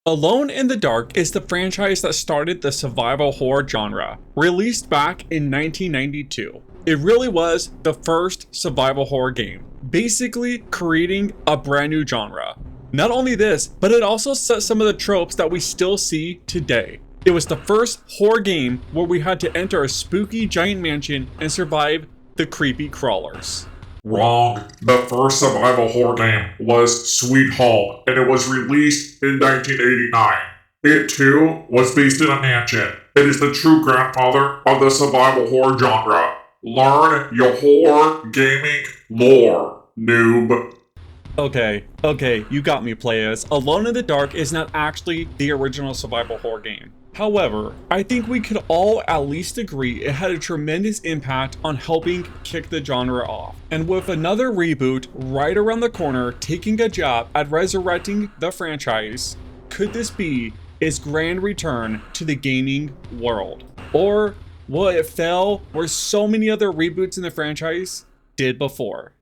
Alone in the Dark is the franchise that started the survival horror genre, released back in 1992. It really was the first survival horror game, basically creating a brand new genre. Not only this, but it also set some of the tropes that we still see today. It was the first horror game where we had to enter a spooky giant mansion and survive the creepy crawlers. Wrong. The first survival horror game was Sweet Home, and it was released in 1989. It too was based in a mansion. It is the true grandfather of the survival horror genre. Learn your horror gaming lore, noob. Okay, you got me, players. Alone in the Dark is not actually the original survival horror game. However, I think we could all at least agree it had a tremendous impact on helping kick the genre off. And with another reboot right around the corner taking a job at resurrecting the franchise, could this be its grand return to the gaming world? Or will it fail where so many other reboots in the franchise did before?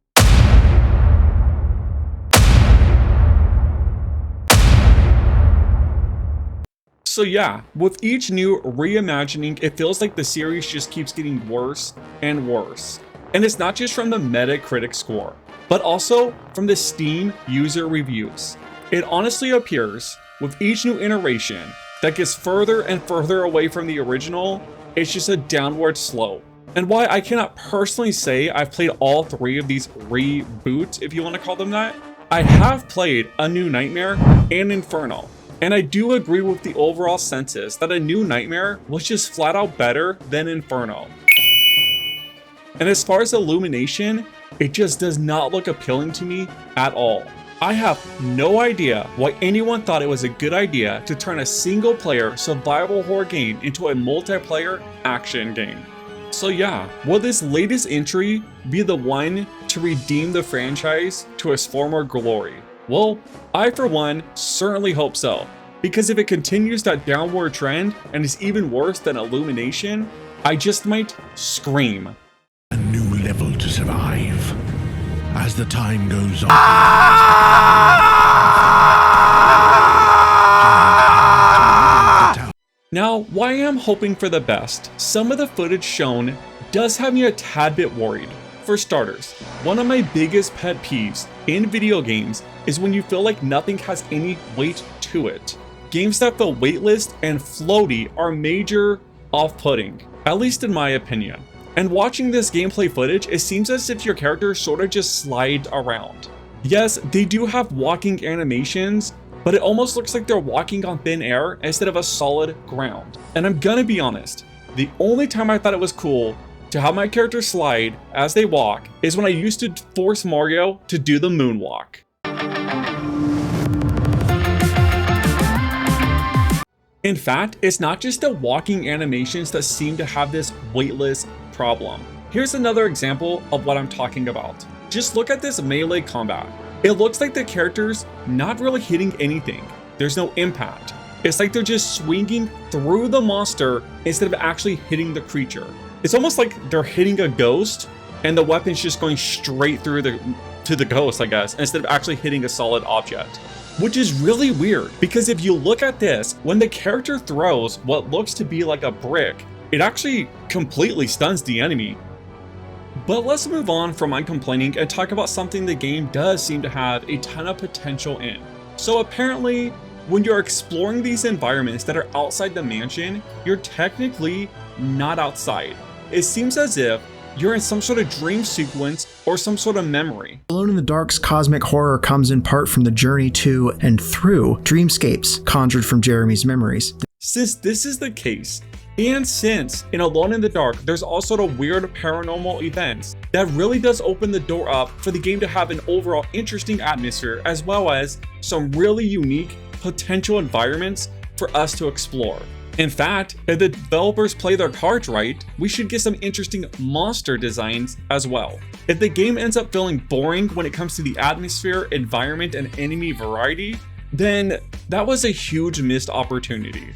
So yeah, with each new reimagining, it feels like the series just keeps getting worse and worse. And it's not just from the Metacritic score, but also from the Steam user reviews. It honestly appears, with each new iteration that gets further and further away from the original, it's just a downward slope. And while I cannot personally say I've played all three of these reboots, if you want to call them that, I have played A New Nightmare and Inferno. And I do agree with the overall census that A New Nightmare was just flat out better than Inferno. And as far as Illumination, it just does not look appealing to me at all. I have no idea why anyone thought it was a good idea to turn a single player survival horror game into a multiplayer action game. So yeah, will this latest entry be the one to redeem the franchise to its former glory? Well, I for one certainly hope so, because if it continues that downward trend and is even worse than Illumination, I just might scream. A new level to survive. As the time goes on. Now, while I am hoping for the best, some of the footage shown does have me a tad bit worried. For starters, one of my biggest pet peeves in video games is when you feel like nothing has any weight to it. Games that feel weightless and floaty are major off-putting, at least in my opinion. And watching this gameplay footage, it seems as if your character sort of just slides around. Yes, they do have walking animations, but it almost looks like they're walking on thin air instead of a solid ground. And I'm gonna be honest, the only time I thought it was cool to have my character slide as they walk is when I used to force Mario to do the moonwalk. In fact, it's not just the walking animations that seem to have this weightless problem. Here's another example of what I'm talking about. Just look at this melee combat. It looks like the character's not really hitting anything. There's no impact. It's like they're just swinging through the monster instead of actually hitting the creature. It's almost like they're hitting a ghost and the weapon's just going straight through to the ghost, I guess, instead of actually hitting a solid object. Which is really weird, because if you look at this, when the character throws what looks to be like a brick, it actually completely stuns the enemy. But let's move on from my complaining and talk about something the game does seem to have a ton of potential in. So apparently, when you're exploring these environments that are outside the mansion, you're technically not outside. It seems as if you're in some sort of dream sequence or some sort of memory. Alone in the Dark's cosmic horror comes in part from the journey to and through dreamscapes conjured from Jeremy's memories. Since this is the case, and since in Alone in the Dark there's all sort of weird paranormal events, that really does open the door up for the game to have an overall interesting atmosphere as well as some really unique potential environments for us to explore. In fact, if the developers play their cards right, we should get some interesting monster designs as well. If the game ends up feeling boring when it comes to the atmosphere, environment, and enemy variety, then that was a huge missed opportunity.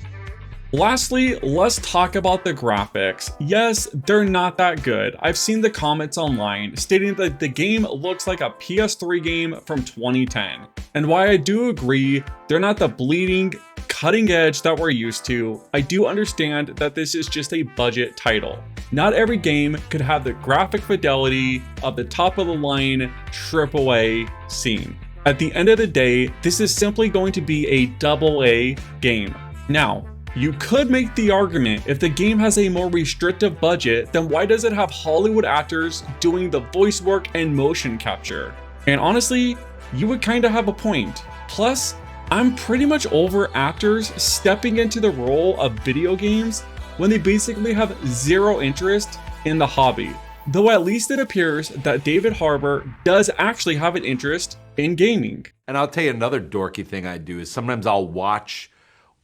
Lastly, let's talk about the graphics. Yes, they're not that good. I've seen the comments online stating that the game looks like a PS3 game from 2010. And while I do agree, they're not the bleeding cutting edge that we're used to, I do understand that this is just a budget title. Not every game could have the graphic fidelity of the top of the line AAA scene. At the end of the day, this is simply going to be a AA game. Now, you could make the argument if the game has a more restrictive budget, then why does it have Hollywood actors doing the voice work and motion capture? And honestly, you would kind of have a point. Plus, I'm pretty much over actors stepping into the role of video games when they basically have zero interest in the hobby. Though at least it appears that David Harbour does actually have an interest in gaming. And I'll tell you another dorky thing I do is sometimes I'll watch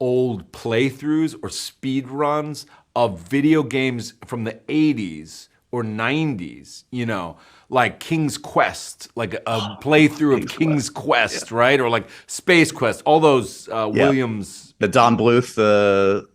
old playthroughs or speed runs of video games from the 80s or 90s, you know, like King's Quest, like a playthrough of King's Quest, right? Or like Space Quest, all those Williams. The Don Bluth,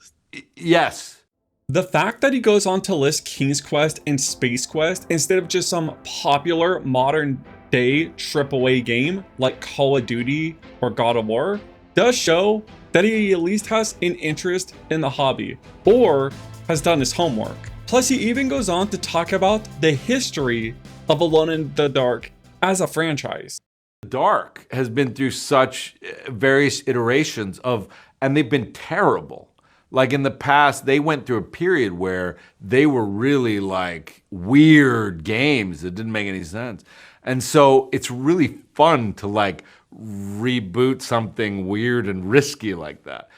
Yes. The fact that he goes on to list King's Quest and Space Quest instead of just some popular modern day AAA game like Call of Duty or God of War does show that he at least has an interest in the hobby or has done his homework. Plus, he even goes on to talk about the history of Alone in the Dark as a franchise. Dark has been through such various iterations of, and they've been terrible. Like in the past, they went through a period where they were really like weird games that didn't make any sense. And so it's really fun to like reboot something weird and risky like that.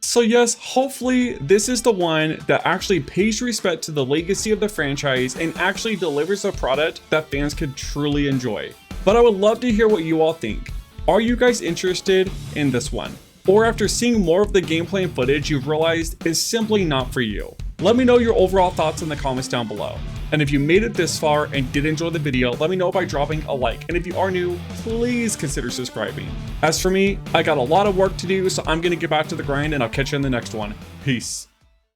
So yes, hopefully this is the one that actually pays respect to the legacy of the franchise and actually delivers a product that fans could truly enjoy. But I would love to hear what you all think. Are you guys interested in this one? Or after seeing more of the gameplay and footage you've realized is simply not for you? Let me know your overall thoughts in the comments down below. And if you made it this far and did enjoy the video, let me know by dropping a like. And if you are new, please consider subscribing. As for me, I got a lot of work to do, so I'm gonna get back to the grind and I'll catch you in the next one. Peace.